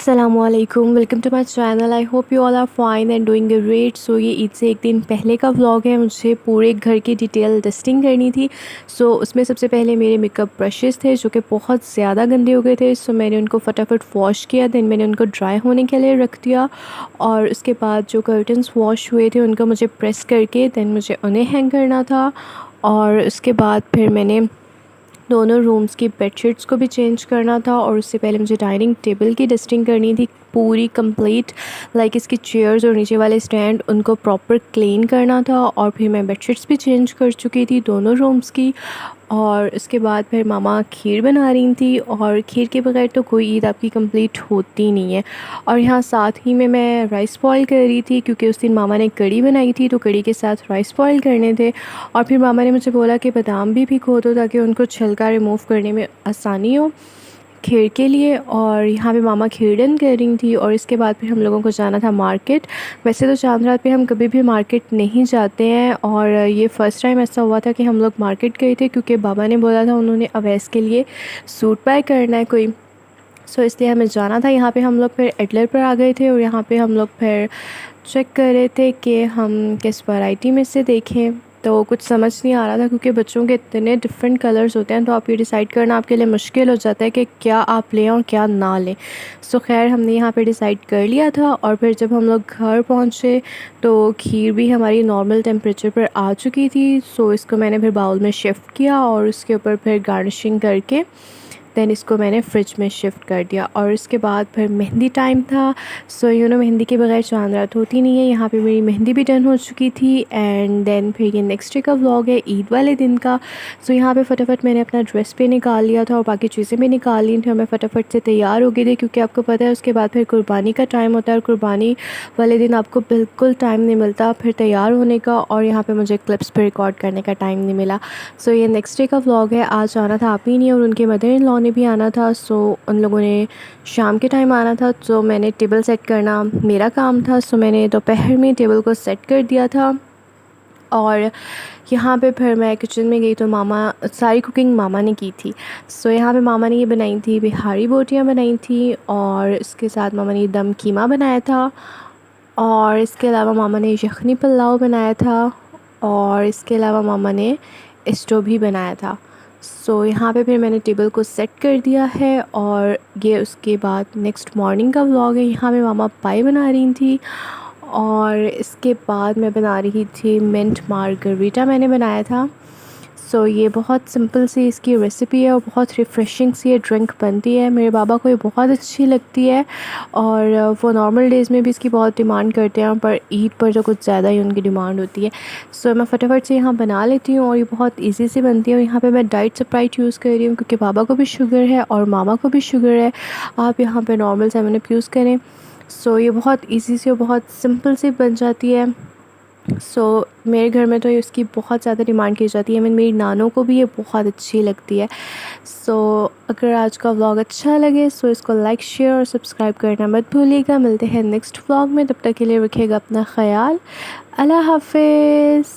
अस्सलामुअलैकुम, welcome to my channel. I hope you all are fine and doing great. So ये ईद से एक दिन पहले का व्लॉग है। मुझे पूरे घर की डिटेल डस्टिंग करनी थी। सो उसमें सबसे पहले मेरे मेकअप ब्रशेस थे जो कि बहुत ज़्यादा गंदे हो गए थे। सो मैंने उनको फटाफट वॉश किया, देन मैंने उनको ड्राई होने के लिए रख दिया। और उसके बाद जो कर्टन्स वॉश हुए थे उनको मुझे प्रेस करके देन मुझे उन्हें हैंग करना था। और उसके बाद फिर मैंने दोनों रूम्स की बेडशीट्स को भी चेंज करना था। और उससे पहले मुझे डाइनिंग टेबल की डस्टिंग करनी थी पूरी कंप्लीट, लाइक इसकी चेयर्स और नीचे वाले स्टैंड उनको प्रॉपर क्लीन करना था। और फिर मैं बेडशीट्स भी चेंज कर चुकी थी दोनों रूम्स की। और उसके बाद फिर मामा खीर बना रही थी, और खीर के बगैर तो कोई ईद आपकी कंप्लीट होती नहीं है। और यहाँ साथ ही में मैं राइस बॉयल कर रही थी क्योंकि उस दिन मामा ने कड़ी बनाई थी, तो कड़ी के साथ राइस बॉयल करने थे। और फिर मामा ने मुझे बोला कि बादाम भी भिगो दो ताकि उनको छिलका रिमूव करने में आसानी हो खीर के लिए। और यहाँ पे मामा खीरन कर रही थी। और इसके बाद फिर हम लोगों को जाना था मार्केट। वैसे तो चांद रात पे हम कभी भी मार्केट नहीं जाते हैं, और ये फ़र्स्ट टाइम ऐसा हुआ था कि हम लोग मार्केट गए थे क्योंकि बाबा ने बोला था उन्होंने अवैस के लिए सूट बाय करना है कोई। सो इसलिए हमें जाना था। यहाँ पे हम लोग फिर एडलर पर आ गए थे, और यहाँ पे हम लोग फिर चेक कर रहे थे कि हम किस वैरायटी में से देखें। तो कुछ समझ नहीं आ रहा था क्योंकि बच्चों के इतने डिफरेंट कलर्स होते हैं, तो आप ये डिसाइड करना आपके लिए मुश्किल हो जाता है कि क्या आप लें और क्या ना लें। सो खैर हमने यहाँ पे डिसाइड कर लिया था। और फिर जब हम लोग घर पहुँचे तो खीर भी हमारी नॉर्मल टेम्परेचर पर आ चुकी थी। सो इसको मैंने फिर बाउल में शिफ्ट किया, और उसके ऊपर फिर गार्निशिंग करके दैन इसको मैंने फ़्रिज में शिफ्ट कर दिया। और उसके बाद फिर मेहंदी टाइम था। सो मेहंदी के बगैर चांद रात होती नहीं है। यहाँ पे मेरी मेहंदी भी डन हो चुकी थी। एंड देन फिर ये नेक्स्ट डे का व्लॉग है ईद वाले दिन का। सो यहाँ पे फटाफट मैंने अपना ड्रेस भी निकाल लिया था और बाकी चीज़ें भी निकाल ली थी, और मैं फटाफट से तैयार हो गई थी क्योंकि आपको पता है उसके बाद फिर कुर्बानी का टाइम होता है, और कुर्बानी वाले दिन आपको बिल्कुल टाइम नहीं मिलता फिर तैयार होने का। और यहाँ पर मुझे क्लिप्स पर रिकॉर्ड करने का टाइम नहीं मिला। सो ये नेक्स्ट डे का व्लॉग है। आज आना था आप ही नहीं, और उनके मदर इन लॉ ने भी आना था। सो उन लोगों ने शाम के टाइम आना था, तो मैंने टेबल सेट करना मेरा काम था। सो मैंने दोपहर में टेबल को सेट कर दिया था। और यहाँ पे फिर मैं किचन में गई तो मामा सारी कुकिंग मामा ने की थी। सो यहाँ पे मामा ने ये बनाई थी बिहारी बोटियाँ बनाई थी, और इसके साथ मामा ने दम कीमा बनाया था। और इसके अलावा मामा ने यखनी पुलाव बनाया था। और इसके अलावा मामा ने स्टोव भी बनाया था। सो यहाँ पे फिर मैंने टेबल को सेट कर दिया है। और ये उसके बाद नेक्स्ट मॉर्निंग का व्लॉग है। यहाँ पे मामा पाई बना रही थी, और इसके बाद मैं बना रही थी मिंट मार्गरीटा मैंने बनाया था। सो ये बहुत सिंपल सी इसकी रेसिपी है और बहुत रिफ़्रेशिंग सी ये ड्रिंक बनती है। मेरे बाबा को ये बहुत अच्छी लगती है, और वो नॉर्मल डेज़ में भी इसकी बहुत डिमांड करते हैं, पर ईद पर तो कुछ ज़्यादा ही उनकी डिमांड होती है। सो मैं फटाफट से यहाँ बना लेती हूँ, और ये बहुत ईज़ी से बनती है। और यहाँ पे मैं डाइट स्प्राइट यूज़ कर रही हूँ क्योंकि बाबा को भी शुगर है और मामा को भी शुगर है। आप यहाँ पर नॉर्मल 7 अप यूज़ करें। सो ये बहुत ईज़ी से और बहुत सिंपल से बन जाती है। सो मेरे घर में तो इसकी बहुत ज़्यादा डिमांड की जाती है। मेरी नानों को भी ये बहुत अच्छी लगती है। सो अगर आज का व्लॉग अच्छा लगे सो इसको लाइक शेयर और सब्सक्राइब करना मत भूलिएगा। मिलते हैं नेक्स्ट व्लॉग में, तब तक के लिए रखिएगा अपना ख्याल। अल्लाह हाफ़िज़।